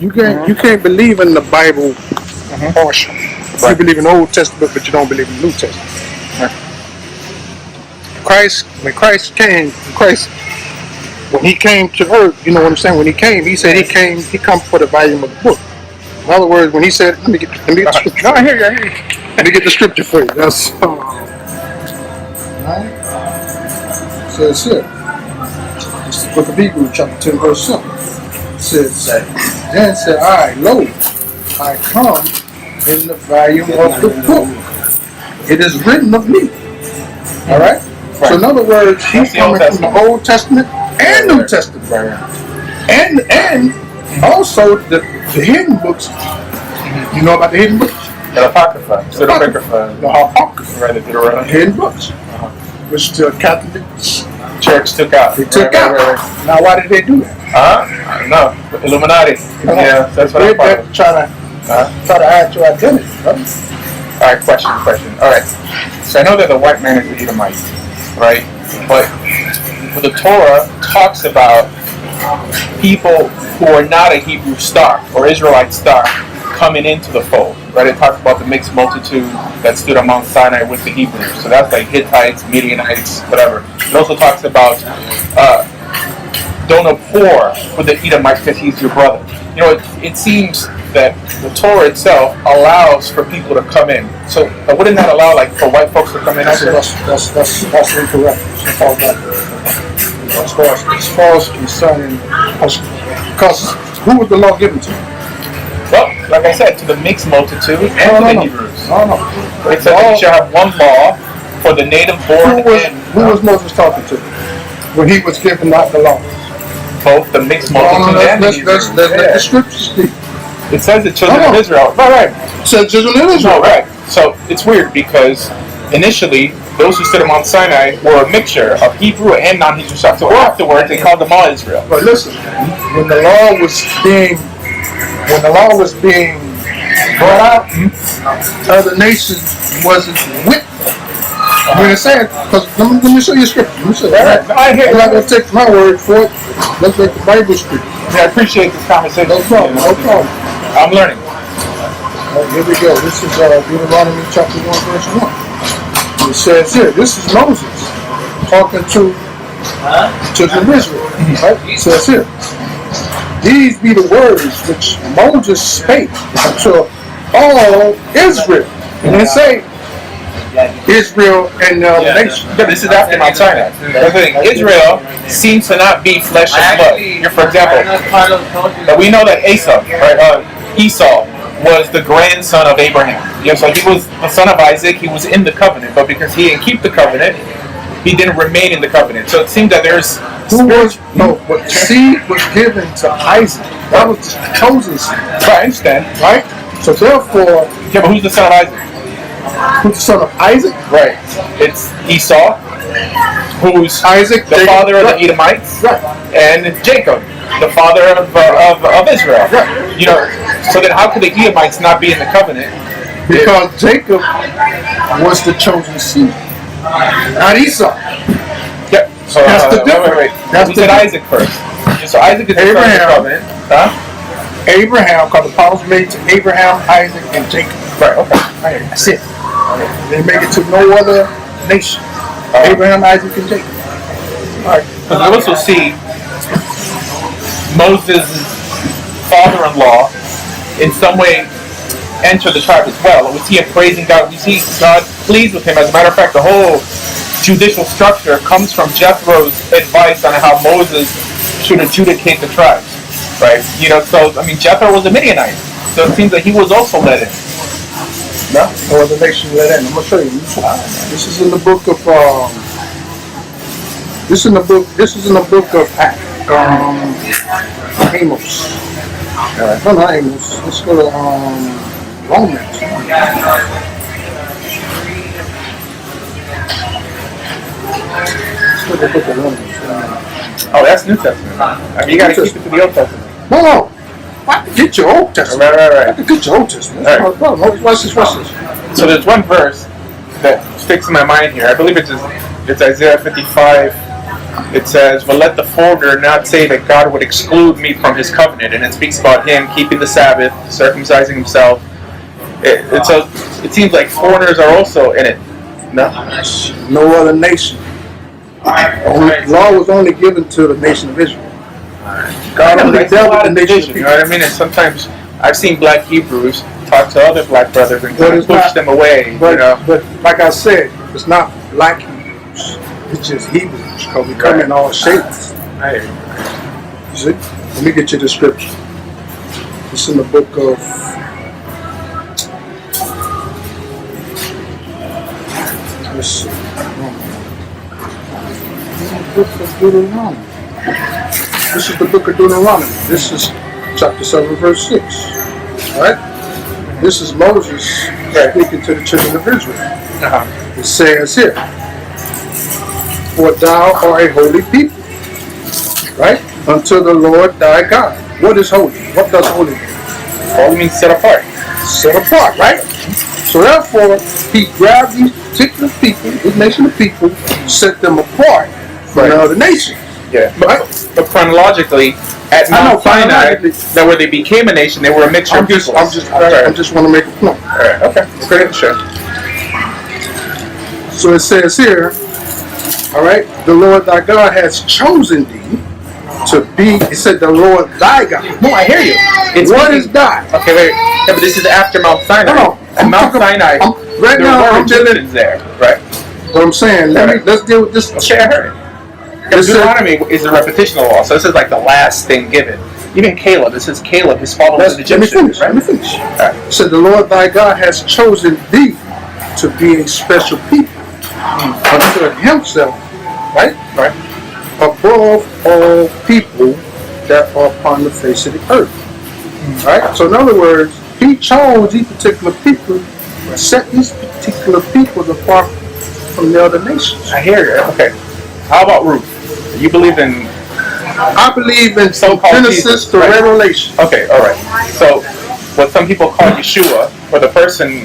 You can't believe in the Bible partial. Right. You believe in the Old Testament, but you don't believe in the New Testament. Right. When he came to earth, you know what I'm saying? When he came, he said he come for the volume of the book. In other words, when he said, let me get the scripture. No, I hear you. Let me get the scripture for you. That's right. So it's here. It's the book of Hebrews, chapter 10, verse 7. It says, then said I, lo, I come in the volume of the book. It is written of me. All right? So in other words, he's coming from the Old Testament and New Testament. And also the hidden books. You know about the hidden books? The Apocrypha. The Apocrypha. Right, the Deuteronomy. Hidden books. Which the Catholic Church took out. They took out. Right. Now why did they do that? I don't know. Illuminati. Yeah, that's what I'm trying to hide your identity. Right? All right, question. All right. So I know that the white man is the Edomite, right? But the Torah talks about people who are not a Hebrew stock or Israelite stock coming into the fold, right? It talks about the mixed multitude that stood on Mount Sinai with the Hebrews. So that's like Hittites, Midianites, whatever. It also talks about don't abhor with the Edomite because he's your brother. You know, it seems that the Torah itself allows for people to come in. So wouldn't that allow, like, for white folks to come in? That's incorrect. As far as concerning, because who was the law given to? Well, like I said, to the mixed multitude and to the Hebrews. No. It says that you shall have one law for the native born. Who was Moses talking to when he was giving out the law? Both the mixed multitude and the Hebrews. Let the scriptures speak. It says the children of Israel. Right. It says children of Israel. No, right. So it's weird because initially those who stood on Mount Sinai were a mixture of Hebrew and non-Hebrew stock. So afterwards they called them all Israel. But listen, when the law was being brought out, other nations wasn't with them. When it said, because let me show you a scripture. Let me show you. Right. I hear. I'm not going to take my word for it. Let's let the Bible speak. Yeah, I appreciate this conversation. No problem. I'm learning. Here we go. This is Deuteronomy chapter 1, verse 1. It says here, this is Moses talking to children of Israel. Right? It says here, these be the words which Moses spake unto all Israel. And they say, Israel and the nation. This is after Mount Sinai. Israel seems to not be flesh and blood. Here, for example, we know that Esau was the grandson of Abraham. So he was the son of Isaac. He was in the covenant, but because he didn't keep the covenant, he didn't remain in the covenant. So it seems that there's but seed was given to Isaac. That was the chosen seed. Right, I understand. Right? So therefore, but who's the son of Isaac? Who's the son of Isaac? Right. It's Esau, who's Isaac, the father of the Edomites, and Jacob, the father of Israel. Right. You know, so then how could the Edomites not be in the covenant? Because Jacob was the chosen seed, not Esau. Yep. So that's the difference. Wait. We said Isaac first. So Isaac is Abraham. The covenant. Abraham, because the promise made to Abraham, Isaac, and Jacob. Right. Okay. That's it. They make it to no other nation. Abraham, Isaac, and Jacob. All right. Because we also see Moses' father-in-law in some way enter the tribe as well. We see him praising God. We see God pleased with him. As a matter of fact, the whole judicial structure comes from Jethro's advice on how Moses should adjudicate the tribes. Right? You know, so, I mean, Jethro was a Midianite. So it seems that he was also led in. No other nation led in. I'm going to show you. This is in the book of, This is in the book of Amos. No, not Amos. Let's go to Romans. Let's go to the book of Romans. Oh, that's New Testament. I mean, you got to keep it to the Old Testament. No. I can get your Old Testament. Right. I can get your Old Testament. Right. Watch this. So there's one verse that sticks in my mind here. I believe it's Isaiah 55. it says, "But let the foreigner not say that God would exclude me from His covenant." And it speaks about Him keeping the Sabbath, circumcising Himself. So it seems like foreigners are also in it. No? No other nation. The law was only given to the nation of Israel. God only dealt with the nation of people. You know what I mean? And sometimes I've seen Black Hebrews talk to other Black brothers and kind of push them away. But, you know? but like I said, it's not Black Hebrews. It's just Hebrews, because we come in all shapes. Right. You see? Let me get you the scripture. It's in the book of let's see. Book of Deuteronomy. This is the book of Deuteronomy. This is chapter 7, verse 6. Alright? This is Moses speaking to the children of Israel. It says here, "For thou art a holy people, right? Unto the Lord thy God." What is holy? What does holy mean? Holy means set apart. Set apart, right? So therefore, he grabbed these particular people, this nation of people, set them apart from the other nations. Yeah, but chronologically, at Mount Sinai, that where they became a nation, they were a mixture of people. I just want to make a point. All right, okay. Great, sure. So it says here, all right, "The Lord thy God has chosen thee to be," it said, "the Lord thy God." No, I hear you. What is that? Okay, wait. Yeah, but this is after Mount Sinai. No, At Mount Sinai, right now, I'm dealing there, right? What I'm saying, let's deal with this. Okay, I heard it. Because Deuteronomy is a repetition of the law, so this is like the last thing given. Even Caleb, it says Caleb, his father was an Egyptian. Let me finish. Right. It said, "The Lord thy God has chosen thee to be a special people unto Himself," right? Right. "Above all people that are upon the face of the earth." Right? So in other words, He chose these particular people, set these particular people apart from the other nations. I hear you. Okay. How about Ruth? You believe in? I believe in Genesis to Revelation. Okay, all right. So, what some people call Yeshua, or the person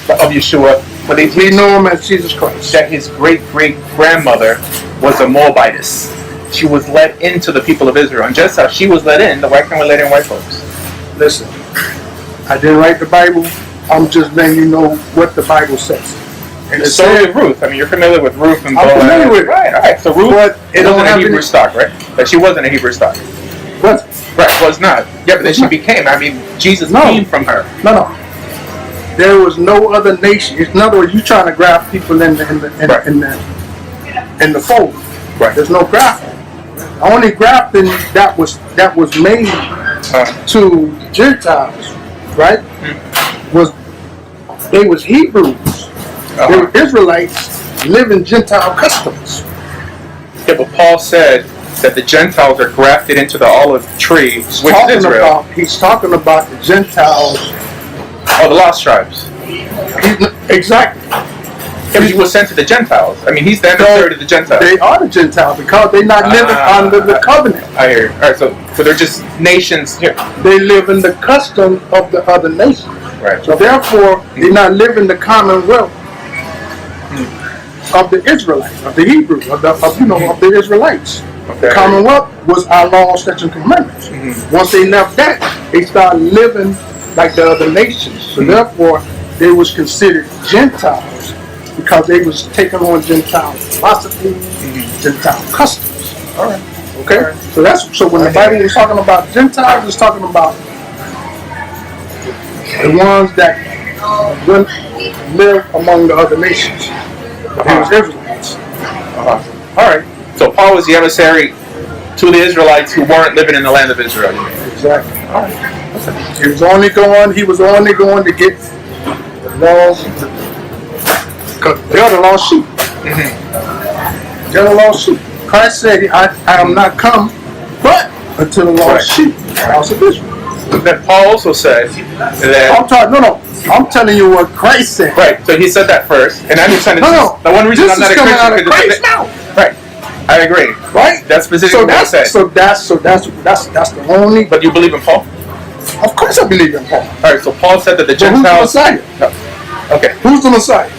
of Yeshua, but we know him as Jesus Christ. That his great-great-grandmother was a Moabitess. She was let into the people of Israel, and just how she was let in, the white man was let in white folks. Listen, I didn't write the Bible. I'm just letting you know what the Bible says. And the story of Ruth. I mean, you're familiar with Ruth and Boaz. I'm familiar with it. Right, all right. So Ruth wasn't a Hebrew stock, right? But she wasn't a Hebrew stock. Was right, was not. Yeah, but then she became. I mean, Jesus came from her. No. There was no other nation. In other words, you're trying to graft people in the fold. Right. There's no grafting. The only grafting that was made to Gentiles, right? Was they was Hebrews. They were Israelites living Gentile customs. Yeah, but Paul said that the Gentiles are grafted into the olive tree, which is Israel. He's talking about the Gentiles. Oh, the lost tribes. Exactly. Yeah, but he was sent to the Gentiles. I mean, he's the emissary to the Gentiles. They are the Gentiles because they're not living under the covenant. I hear you. All right, so they're just nations here. They live in the custom of the other nations. Right. So therefore, they're not living the commonwealth of the Israelites, of the Hebrews, of the Israelites. Okay. The commonwealth was our law, statutes, and commandments. Once they left that, they started living like the other nations. So therefore, they was considered Gentiles because they was taking on Gentile philosophy, Gentile customs. All right. Okay. All right. So when the Bible is talking about Gentiles, it's talking about the ones that live among the other nations. They was Israelites. All right. So Paul was the emissary to the Israelites who weren't living in the land of Israel. Exactly. All right. He was only going to get the laws, because they're the lost sheep. They're the lost sheep. Christ said, I am not come but unto the lost sheep, the house of Israel. That Paul also said that... I'm telling you what Christ said. Right, so he said that first, and I understand the one reason I'm not a Christian is Christ's mouth. Right, I agree. Right, that's specifically what I said. So that's the only. But you believe in Paul? Of course, I believe in Paul. All right, so Paul said that the Gentiles. Who's the Messiah? No. Okay. Who's the Messiah?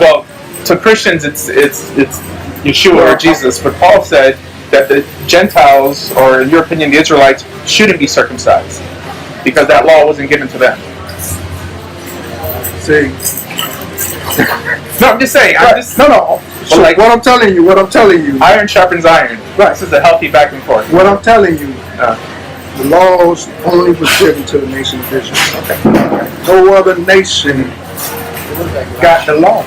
Well, to Christians, it's Yeshua or Jesus, but Paul said that the Gentiles, or in your opinion, the Israelites, shouldn't be circumcised because that law wasn't given to them. See, No, I'm just saying. right. No. So like- what I'm telling you, Iron sharpens iron. Right. This is a healthy back and forth. what I'm telling you, Uh, the laws only was given to the nation of Israel. okay. No other nation got the laws.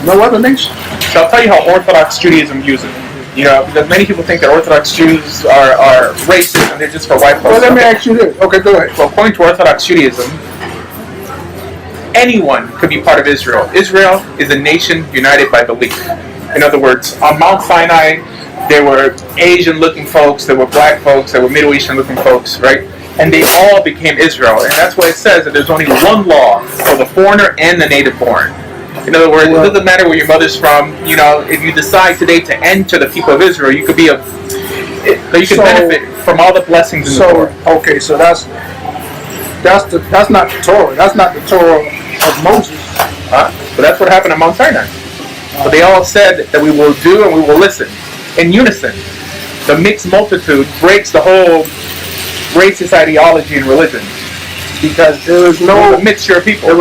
No other nation. So I'll tell you how Orthodox Judaism views it. You know, because many people think that Orthodox Jews are racist and they're just for white folks. Well, let me ask you this. Okay, go ahead. Well, according to Orthodox Judaism, anyone could be part of Israel. Israel is a nation united by belief. In other words, on Mount Sinai, there were Asian-looking folks, there were black folks, there were Middle Eastern-looking folks, right? And they all became Israel. And that's why it says that there's only one law for the foreigner and the native-born. In other words, it doesn't matter where your mother's from. You know, if you decide today to enter the people of Israel, you could be benefit from all the blessings in the Torah. Okay, so that's not the Torah. That's not the Torah of Moses. But that's what happened at Mount Sinai. So they all said that we will do and we will listen in unison. The mixed multitude breaks the whole racist ideology and religion because There was no a mixture of people. It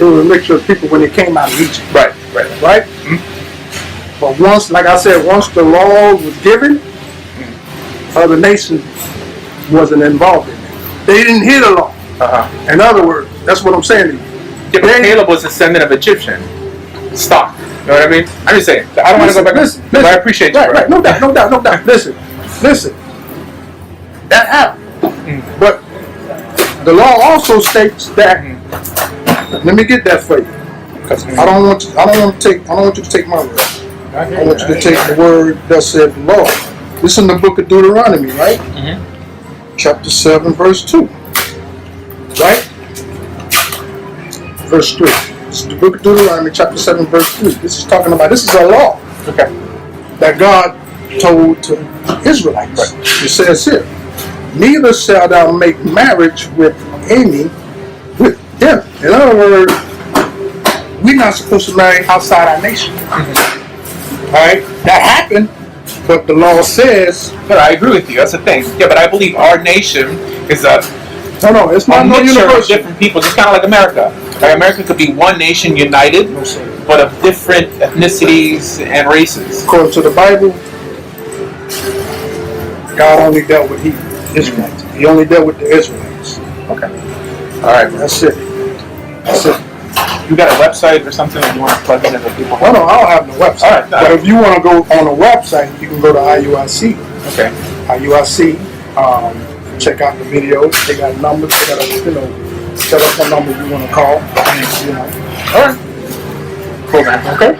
was a mixture of people when they came out of Egypt. Right. Right? Mhm. But once, like I said, once the law was given, other nations wasn't involved in it. They didn't hear the law. In other words, that's what I'm saying to you. Yeah, but Caleb was a descendant of Egyptian stock. You know what I mean? I'm just saying. I don't want to go back. Listen, but I appreciate you. Right, no doubt. Listen. That happened. But the law also states that. Let me get that for you. I don't want you to take my word. I want you to take the word that said the Lord. This is in the book of Deuteronomy, right? Chapter 7, verse 2. Right? Verse 3. This is the book of Deuteronomy, chapter 7, verse 3. This is a law that God told to Israelites. Right. It says here, neither shalt thou make marriage with any with them. In other words, we're not supposed to marry outside our nation. Alright? That happened, but the law says... But I agree with you. That's the thing. Yeah, but I believe our nation is a No, it's not no mixture of universal. different people. Just kind of like America. Like America could be one nation united, No, sir. but of different ethnicities and races. According to the Bible, God only dealt with Israelites. He only dealt with the Israelites. Okay. All right. That's it. You got a website or something that you want to plug in for people? No, I don't have no website. All right, no. But if you want to go on a website, you can go to IUIC. Okay. IUIC. Check out the videos. They got numbers. They got set up a number you want to call. All right. Cool, man. Okay.